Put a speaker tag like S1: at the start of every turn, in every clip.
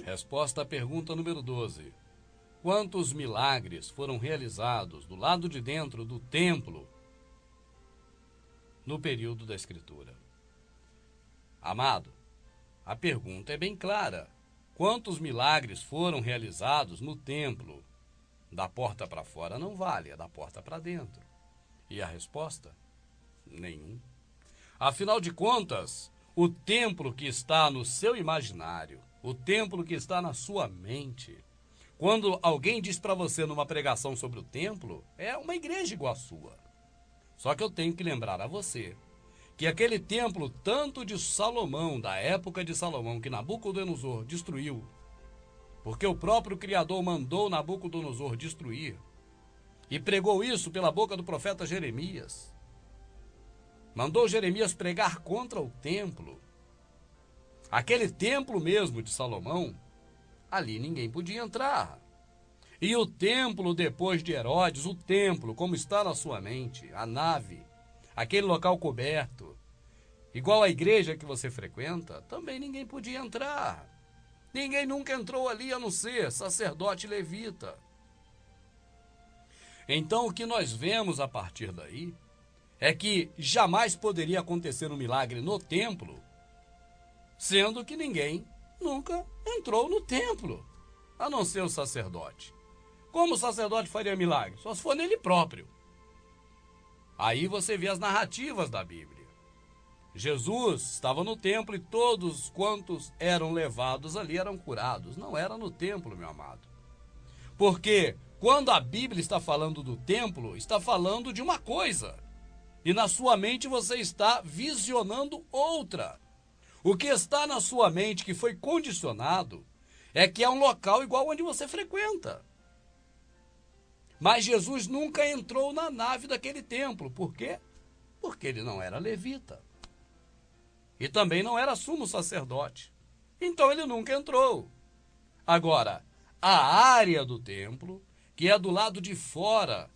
S1: Resposta à pergunta número 12. Quantos milagres foram realizados do lado de dentro do templo no período da Escritura? Amado, a pergunta é bem clara. Quantos milagres foram realizados no templo? Da porta para fora não vale, é da porta para dentro. E a resposta? Nenhum. Afinal de contas, o templo que está no seu imaginário, o templo que está na sua mente, quando alguém diz para você numa pregação sobre o templo, é uma igreja igual a sua. Só que eu tenho que lembrar a você que aquele templo, tanto de Salomão, da época de Salomão, que Nabucodonosor destruiu, porque o próprio Criador mandou Nabucodonosor destruir, e pregou isso pela boca do profeta Jeremias. Mandou Jeremias pregar contra o templo. Aquele templo mesmo de Salomão, ali ninguém podia entrar. E o templo depois de Herodes, o templo, como está na sua mente, a nave, aquele local coberto, igual a igreja que você frequenta, também ninguém podia entrar. Ninguém nunca entrou ali a não ser sacerdote levita. Então o que nós vemos a partir daí é que jamais poderia acontecer um milagre no templo, sendo que ninguém nunca entrou no templo, a não ser o sacerdote. Como o sacerdote faria milagre? Só se for nele próprio. Aí você vê as narrativas da Bíblia. Jesus estava no templo e todos quantos eram levados ali eram curados. Não era no templo, meu amado. Porque quando a Bíblia está falando do templo, está falando de uma coisa. E na sua mente você está visionando outra. O que está na sua mente que foi condicionado é que é um local igual onde você frequenta. Mas Jesus nunca entrou na nave daquele templo. Por quê? Porque ele não era levita. E também não era sumo sacerdote. Então ele nunca entrou. Agora, a área do templo, que é do lado de fora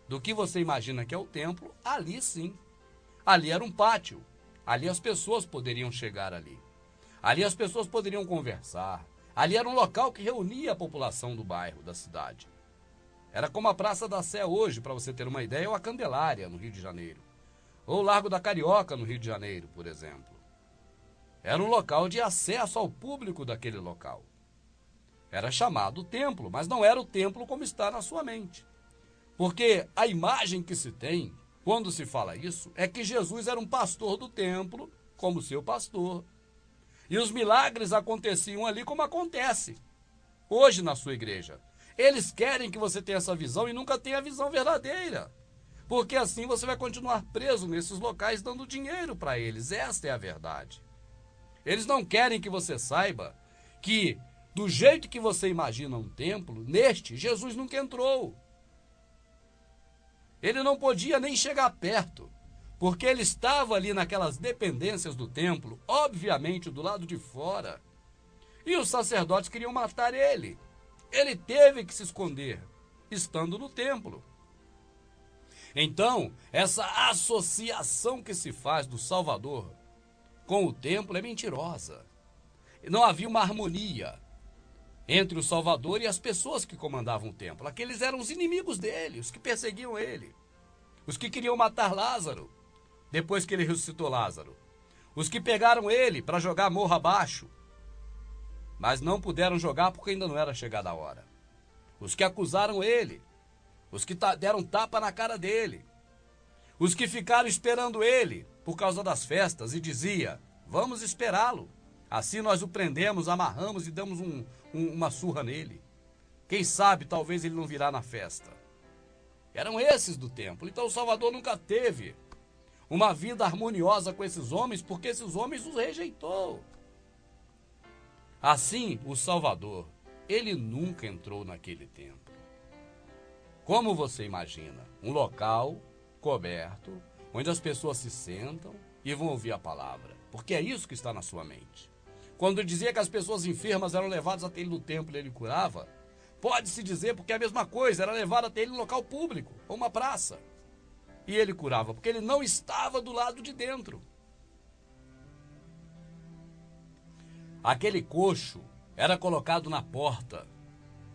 S1: do que você imagina que é o templo, ali sim. Ali era um pátio. Ali as pessoas poderiam chegar ali. Ali as pessoas poderiam conversar. Ali era um local que reunia a população do bairro, da cidade. Era como a Praça da Sé hoje, para você ter uma ideia, ou a Candelária, no Rio de Janeiro. Ou o Largo da Carioca, no Rio de Janeiro, por exemplo. Era um local de acesso ao público daquele local. Era chamado templo, mas não era o templo como está na sua mente. Porque a imagem que se tem, quando se fala isso, é que Jesus era um pastor do templo, como seu pastor. E os milagres aconteciam ali como acontece hoje na sua igreja. Eles querem que você tenha essa visão e nunca tenha a visão verdadeira. Porque assim você vai continuar preso nesses locais dando dinheiro para eles. Esta é a verdade. Eles não querem que você saiba que, do jeito que você imagina um templo, neste, Jesus nunca entrou. Ele não podia nem chegar perto, porque ele estava ali naquelas dependências do templo, obviamente do lado de fora. E os sacerdotes queriam matar ele. Ele teve que se esconder, estando no templo. Então, essa associação que se faz do Salvador com o templo é mentirosa. Não havia uma harmonia entre o Salvador e as pessoas que comandavam o templo. Aqueles eram os inimigos dele, os que perseguiam ele. Os que queriam matar Lázaro, depois que ele ressuscitou Lázaro. Os que pegaram ele para jogar morro abaixo, mas não puderam jogar porque ainda não era chegada a hora. Os que acusaram ele, os que deram tapa na cara dele, os que ficaram esperando ele por causa das festas e dizia, vamos esperá-lo. Assim nós o prendemos, amarramos e damos uma surra nele. Quem sabe, talvez ele não virá na festa. Eram esses do templo. Então o Salvador nunca teve uma vida harmoniosa com esses homens, porque esses homens os rejeitou. Assim, o Salvador, ele nunca entrou naquele templo. Como você imagina? Um local coberto, onde as pessoas se sentam e vão ouvir a palavra. Porque é isso que está na sua mente. Quando dizia que as pessoas enfermas eram levadas até ele no templo e ele curava, pode-se dizer porque é a mesma coisa, era levado até ele no local público, ou uma praça. E ele curava, porque ele não estava do lado de dentro. Aquele coxo era colocado na porta,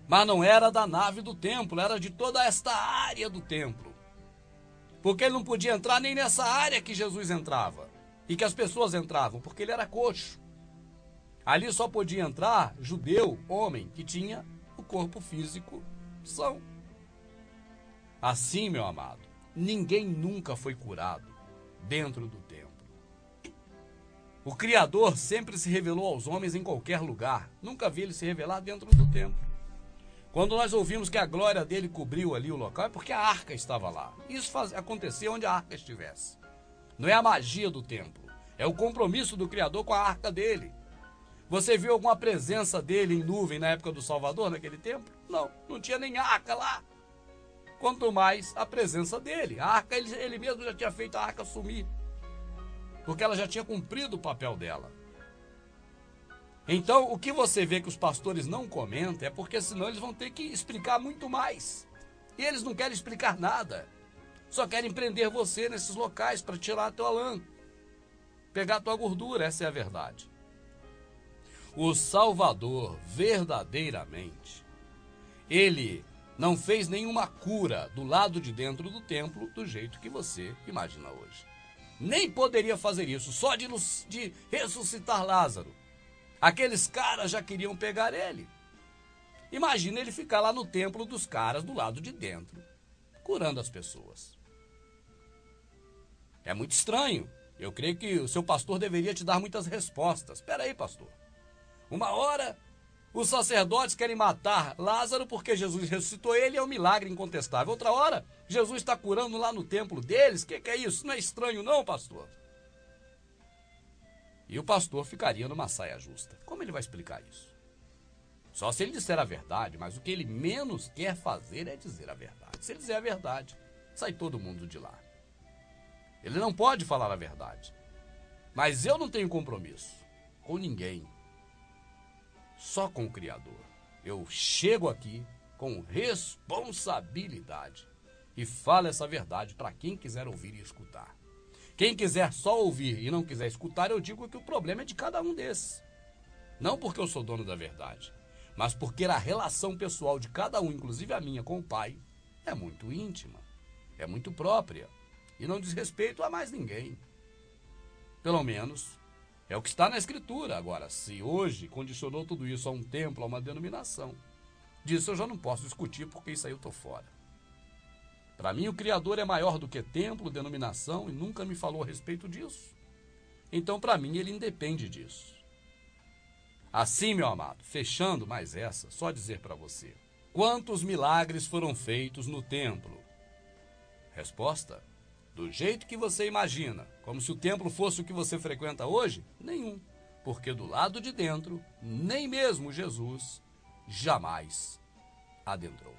S1: mas não era da nave do templo, era de toda esta área do templo. Porque ele não podia entrar nem nessa área que Jesus entrava e que as pessoas entravam, porque ele era coxo. Ali só podia entrar judeu, homem, que tinha o corpo físico são. Assim, meu amado, ninguém nunca foi curado dentro do templo. O Criador sempre se revelou aos homens em qualquer lugar. Nunca vi ele se revelar dentro do templo. Quando nós ouvimos que a glória dele cobriu ali o local, é porque a arca estava lá. Isso acontecia onde a arca estivesse. Não é a magia do templo, é o compromisso do Criador com a arca dele. Você viu alguma presença dele em nuvem na época do Salvador, naquele templo? Não, não tinha nem arca lá. Quanto mais a presença dele. A arca, ele mesmo já tinha feito a arca sumir, porque ela já tinha cumprido o papel dela. Então, o que você vê que os pastores não comentam é porque senão eles vão ter que explicar muito mais. E eles não querem explicar nada. Só querem prender você nesses locais para tirar a tua lã, pegar a tua gordura, essa é a verdade. O Salvador, verdadeiramente, ele não fez nenhuma cura do lado de dentro do templo do jeito que você imagina hoje. Nem poderia fazer isso, só de ressuscitar Lázaro. Aqueles caras já queriam pegar ele. Imagina ele ficar lá no templo dos caras, do lado de dentro, curando as pessoas. É muito estranho. Eu creio que o seu pastor deveria te dar muitas respostas. Espera aí, pastor. Uma hora, os sacerdotes querem matar Lázaro porque Jesus ressuscitou ele e é um milagre incontestável. Outra hora, Jesus está curando lá no templo deles. O que é isso? Não é estranho não, pastor? E o pastor ficaria numa saia justa. Como ele vai explicar isso? Só se ele disser a verdade, mas o que ele menos quer fazer é dizer a verdade. Se ele dizer a verdade, sai todo mundo de lá. Ele não pode falar a verdade. Mas eu não tenho compromisso com ninguém. Só com o Criador. Eu chego aqui com responsabilidade e falo essa verdade para quem quiser ouvir e escutar. Quem quiser só ouvir e não quiser escutar, eu digo que o problema é de cada um desses. Não porque eu sou dono da verdade, mas porque a relação pessoal de cada um, inclusive a minha com o Pai, é muito íntima, é muito própria e não diz respeito a mais ninguém. Pelo menos é o que está na Escritura. Agora, se hoje condicionou tudo isso a um templo, a uma denominação, disso eu já não posso discutir porque isso aí eu estou fora. Para mim, o Criador é maior do que templo, denominação, e nunca me falou a respeito disso. Então, para mim, ele independe disso. Assim, meu amado, fechando mais essa, só dizer para você: quantos milagres foram feitos no templo? Resposta: do jeito que você imagina, como se o templo fosse o que você frequenta hoje? Nenhum. Porque do lado de dentro, nem mesmo Jesus jamais adentrou.